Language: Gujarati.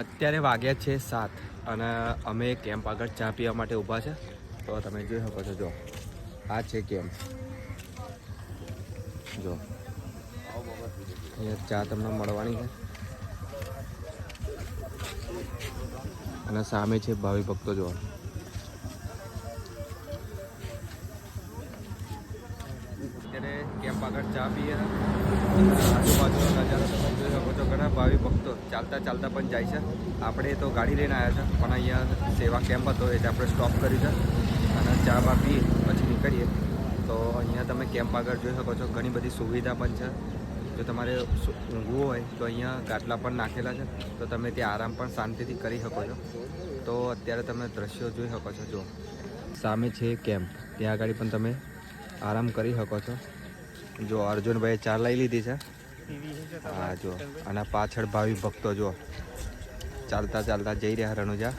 અત્યારે વાગ્યા છે 7 અને અમે કેમ્પ આગળ ચા પીવા માટે ઊભા છે. તો તમે જોઈ શકો છો, જો આ છે કેમ્પ. જો અહીંયા ચા તમને મળવાની છે અને સામે છે ભાવિ ભક્તો. જો અત્યારે કેમ્પ આગળ ચા પીએ. આજુબાજુનો નજારો તમે જોઈ શકો છો. ઘણા ભાવિ ભક્તો ચાલતા ચાલતા પણ જાય છે. આપણે તો ગાડી લઈને આવ્યા છે, પણ અહીંયા સેવા કેમ્પ હતો એટલે આપણે સ્ટોપ કર્યું છે અને ચા બા પીએ પછી નીકળીએ. તો અહીંયા તમે કેમ્પ આગળ જોઈ શકો છો, ઘણી બધી સુવિધા પણ છે. જો તમારે ઊંઘવું હોય તો અહીંયા ગાટલા પણ નાખેલા છે, તો તમે ત્યાં આરામ પણ શાંતિથી કરી શકો છો. તો અત્યારે તમે દ્રશ્યો જોઈ શકો છો. જો સામે છે કેમ્પ, ત્યાં આગળ પણ તમે આરામ કરી શકો છો. જો અર્જુનભાઈ ચા લઈ લીધી છે. હા જો, અને પાછળ ભાવિ ભક્તો જો ચાલતા ચાલતા જઈ રહ્યા. રણુજા